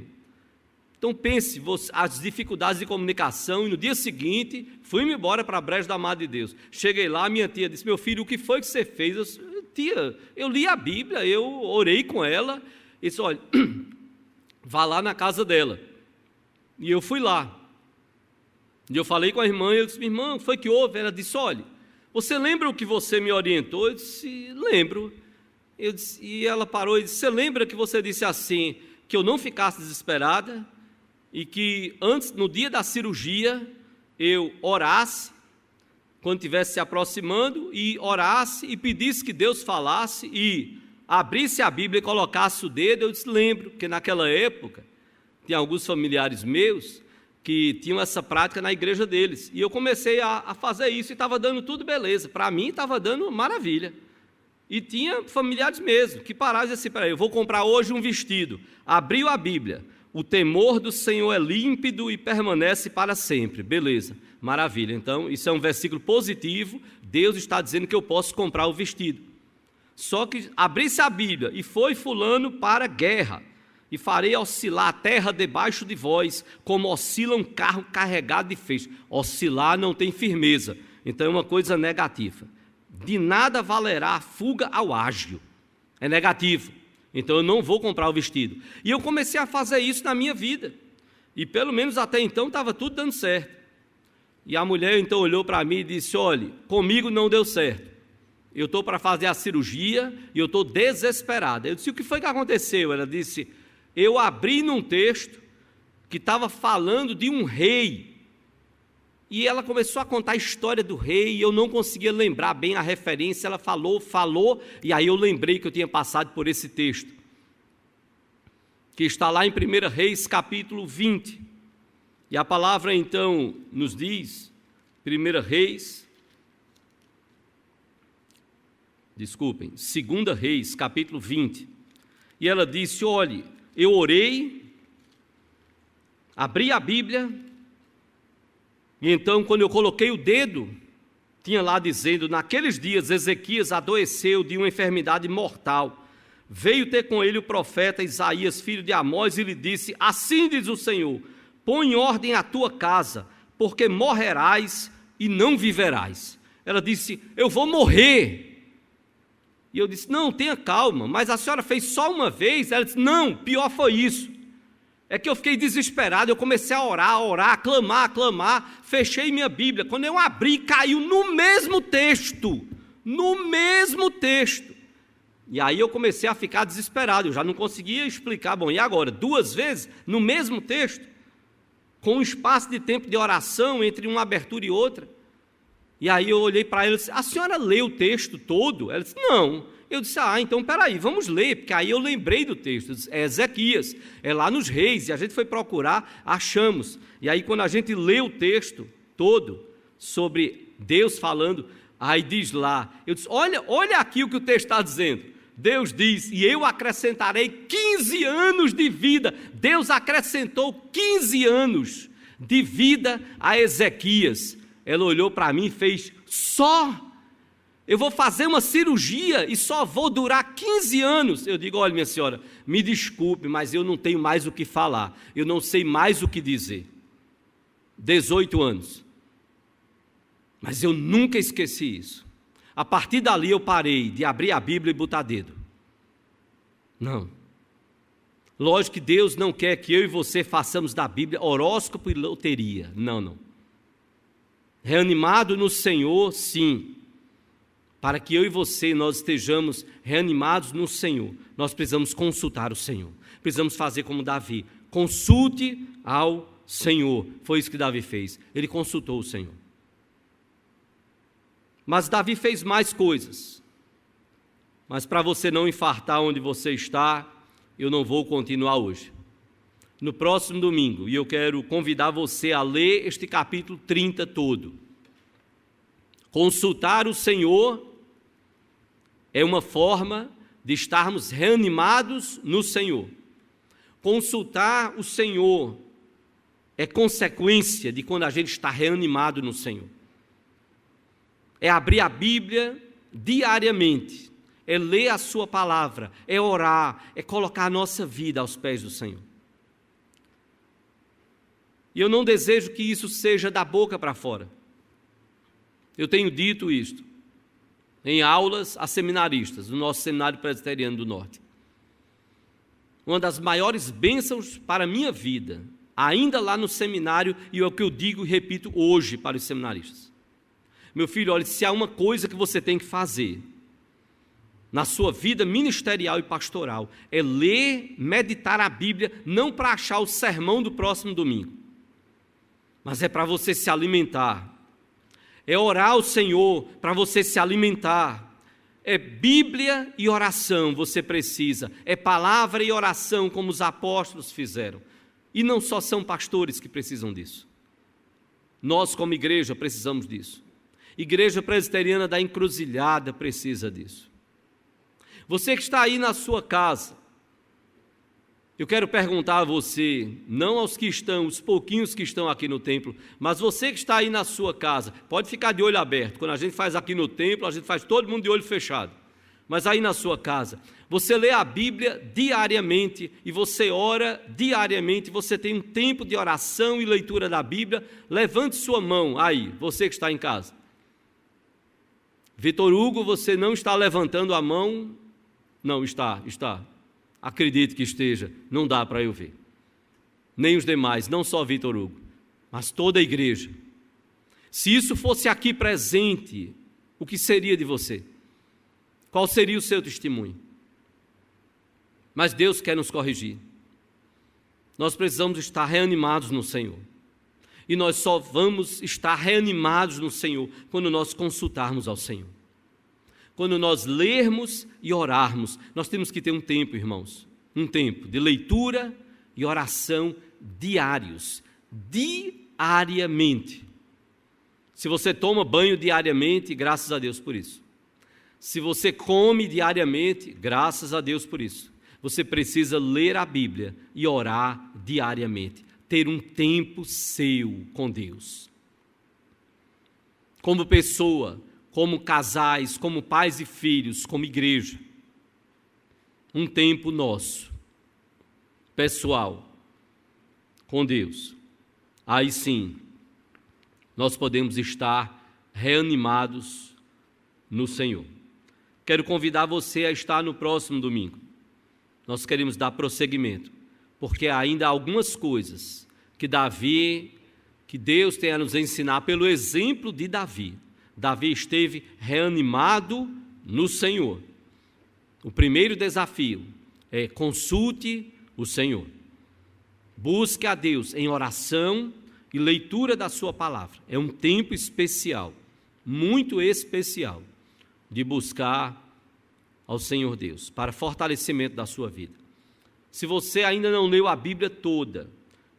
Então pense as dificuldades de comunicação, e no dia seguinte, fui-me embora para a Brejo da Amada de Deus. Cheguei lá, minha tia disse: meu filho, o que foi que você fez? Eu disse: tia, eu li a Bíblia, eu orei com ela. E disse: olha, vá lá na casa dela. E eu fui lá. E eu falei com a irmã, eu disse: minha irmã, o que foi que houve? Ela disse: olha, você lembra o que você me orientou? Eu disse: lembro. E ela parou e disse: você lembra que você disse assim, que eu não ficasse desesperada, e que antes, no dia da cirurgia, eu orasse, quando estivesse se aproximando, e orasse e pedisse que Deus falasse, e abrisse a Bíblia e colocasse o dedo? Eu disse: lembro, porque naquela época, tinha alguns familiares meus que tinham essa prática na igreja deles, e eu comecei a fazer isso, e estava dando tudo beleza, para mim estava dando maravilha. E tinha familiares mesmo, que pararam e diziam assim: peraí, eu vou comprar hoje um vestido. Abriu a Bíblia: o temor do Senhor é límpido e permanece para sempre. Beleza, maravilha. Então, isso é um versículo positivo, Deus está dizendo que eu posso comprar o vestido. Só que abrisse a Bíblia: e foi fulano para a guerra, e farei oscilar a terra debaixo de vós, como oscila um carro carregado de feixes. Oscilar não tem firmeza, então é uma coisa negativa. De nada valerá a fuga ao ágio, é negativo. Então eu não vou comprar o vestido. E eu comecei a fazer isso na minha vida, e pelo menos até então estava tudo dando certo. E a mulher então olhou para mim e disse: olha, comigo não deu certo, eu estou para fazer a cirurgia e eu estou desesperada. Eu disse: o que foi que aconteceu? Ela disse: eu abri num texto que estava falando de um rei, e ela começou a contar a história do rei, e eu não conseguia lembrar bem a referência. Ela falou, e aí eu lembrei que eu tinha passado por esse texto, que está lá em 1 Reis, capítulo 20, e a palavra então nos diz, 2 Reis, capítulo 20, e ela disse: olhe, eu orei, abri a Bíblia, e então, quando eu coloquei o dedo, tinha lá dizendo: naqueles dias Ezequias adoeceu de uma enfermidade mortal. Veio ter com ele o profeta Isaías, filho de Amós, e lhe disse: assim diz o Senhor, põe em ordem a tua casa, porque morrerás e não viverás. Ela disse: eu vou morrer. E eu disse: não, tenha calma, mas a senhora fez só uma vez? Ela disse: não, pior foi isso. É que eu fiquei desesperado, eu comecei a orar, clamar, fechei minha Bíblia. Quando eu abri, caiu no mesmo texto. E aí eu comecei a ficar desesperado, eu já não conseguia explicar. Bom, e agora? 2 vezes no mesmo texto, com um espaço de tempo de oração entre uma abertura e outra. E aí eu olhei para ela e disse: a senhora leu o texto todo? Ela disse: não. Eu disse: então peraí, vamos ler, porque aí eu lembrei do texto. Disse: é Ezequias, é lá nos Reis, e a gente foi procurar, achamos. E aí quando a gente lê o texto todo, sobre Deus falando, aí diz lá, eu disse: olha aqui o que o texto está dizendo. Deus diz: e eu acrescentarei 15 anos de vida. Deus acrescentou 15 anos de vida a Ezequias. Ela olhou para mim e fez: eu vou fazer uma cirurgia e só vou durar 15 anos. Eu digo: olha, minha senhora, me desculpe, mas eu não tenho mais o que falar, eu não sei mais o que dizer. 18 anos. Mas eu nunca esqueci isso. A partir dali eu parei de abrir a Bíblia e botar dedo. Não. Lógico que Deus não quer que eu e você façamos da Bíblia horóscopo e loteria. Não. Reanimado no Senhor, sim. Para que eu e você, nós estejamos reanimados no Senhor, nós precisamos consultar o Senhor. Precisamos fazer como Davi: consulte ao Senhor. Foi isso que Davi fez. Ele consultou o Senhor. Mas Davi fez mais coisas. Mas para você não infartar onde você está, eu não vou continuar hoje. No próximo domingo, e eu quero convidar você a ler este capítulo 30 todo. Consultar o Senhor é uma forma de estarmos reanimados no Senhor. Consultar o Senhor é consequência de quando a gente está reanimado no Senhor. É abrir a Bíblia diariamente, é ler a sua palavra, é orar, é colocar a nossa vida aos pés do Senhor. E eu não desejo que isso seja da boca para fora. Eu tenho dito isto em aulas a seminaristas do nosso Seminário Presbiteriano do Norte. Uma das maiores bênçãos para a minha vida, ainda lá no seminário, e é o que eu digo e repito hoje para os seminaristas. Meu filho, olha, se há uma coisa que você tem que fazer na sua vida ministerial e pastoral, é ler, meditar a Bíblia, não para achar o sermão do próximo domingo, mas é para você se alimentar. É orar ao Senhor para você se alimentar. É Bíblia e oração você precisa. É palavra e oração como os apóstolos fizeram. E não só são pastores que precisam disso. Nós como igreja precisamos disso. Igreja Presbiteriana da Encruzilhada precisa disso. Você que está aí na sua casa, eu quero perguntar a você, não aos que estão, os pouquinhos que estão aqui no templo, mas você que está aí na sua casa, pode ficar de olho aberto. Quando a gente faz aqui no templo, a gente faz todo mundo de olho fechado. Mas aí na sua casa, você lê a Bíblia diariamente e você ora diariamente, você tem um tempo de oração e leitura da Bíblia. Levante sua mão aí, você que está em casa. Vitor Hugo, você não está levantando a mão? Não, está. Acredite que esteja, não dá para eu ver. Nem os demais, não só Vitor Hugo, mas toda a igreja. Se isso fosse aqui presente, o que seria de você? Qual seria o seu testemunho? Mas Deus quer nos corrigir. Nós precisamos estar reanimados no Senhor. E nós só vamos estar reanimados no Senhor quando nós consultarmos ao Senhor. Quando nós lermos e orarmos, nós temos que ter um tempo, irmãos, um tempo de leitura e oração diários, diariamente. Se você toma banho diariamente, graças a Deus por isso. Se você come diariamente, graças a Deus por isso. Você precisa ler a Bíblia e orar diariamente. Ter um tempo seu com Deus. Como pessoa, como casais, como pais e filhos, como igreja. Um tempo nosso, pessoal, com Deus. Aí sim, nós podemos estar reanimados no Senhor. Quero convidar você a estar no próximo domingo. Nós queremos dar prosseguimento, porque ainda há algumas coisas que Deus tem a nos ensinar pelo exemplo de Davi. Davi esteve reanimado no Senhor. O primeiro desafio é consulte o Senhor. Busque a Deus em oração e leitura da sua palavra. É um tempo especial, muito especial, de buscar ao Senhor Deus, para fortalecimento da sua vida. Se você ainda não leu a Bíblia toda,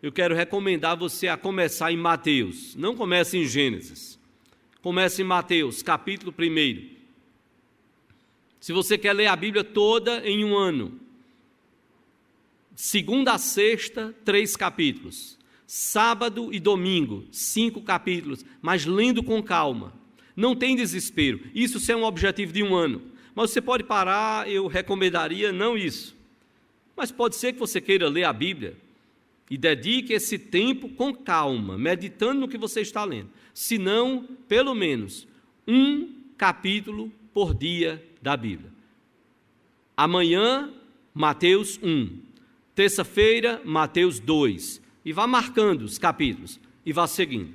eu quero recomendar você a começar em Mateus. Não comece em Gênesis. Comece em Mateus, capítulo 1. Se você quer ler a Bíblia toda em um ano, segunda a sexta, 3 capítulos. Sábado e domingo, 5 capítulos, mas lendo com calma. Não tem desespero. Isso é um objetivo de um ano. Mas você pode parar, eu recomendaria não isso. Mas pode ser que você queira ler a Bíblia e dedique esse tempo com calma, meditando no que você está lendo. Se não, pelo menos, um capítulo por dia da Bíblia. Amanhã, Mateus 1. Terça-feira, Mateus 2. E vá marcando os capítulos e vá seguindo.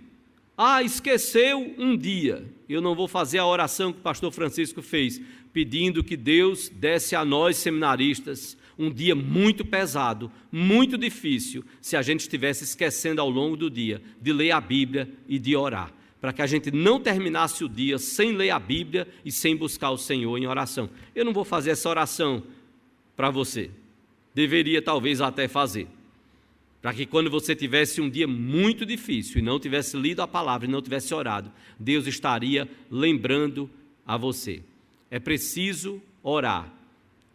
Esqueceu um dia. Eu não vou fazer a oração que o pastor Francisco fez, pedindo que Deus desse a nós, seminaristas, um dia muito pesado, muito difícil, se a gente estivesse esquecendo ao longo do dia de ler a Bíblia e de orar, para que a gente não terminasse o dia sem ler a Bíblia e sem buscar o Senhor em oração. Eu não vou fazer essa oração para você, deveria talvez até fazer, para que quando você tivesse um dia muito difícil e não tivesse lido a palavra e não tivesse orado, Deus estaria lembrando a você. É preciso orar,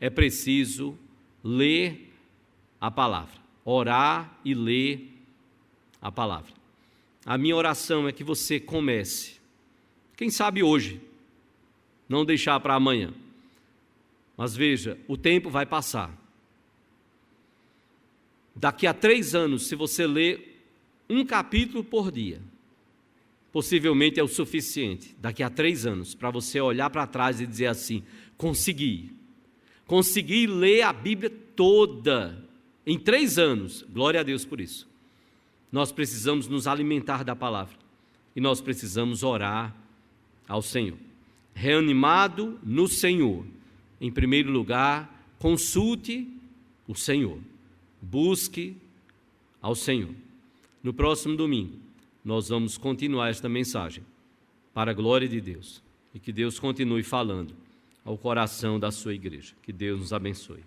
é preciso ler a palavra, orar e ler a palavra. A minha oração é que você comece, quem sabe hoje, não deixar para amanhã. Mas veja, o tempo vai passar. Daqui a 3 anos, se você ler um capítulo por dia, possivelmente é o suficiente, daqui a 3 anos, para você olhar para trás e dizer assim: consegui ler a Bíblia toda em 3 anos, glória a Deus por isso. Nós precisamos nos alimentar da palavra e nós precisamos orar ao Senhor. Reanimado no Senhor, em primeiro lugar, consulte o Senhor, busque ao Senhor. No próximo domingo, nós vamos continuar esta mensagem, para a glória de Deus, e que Deus continue falando ao coração da sua igreja. Que Deus nos abençoe.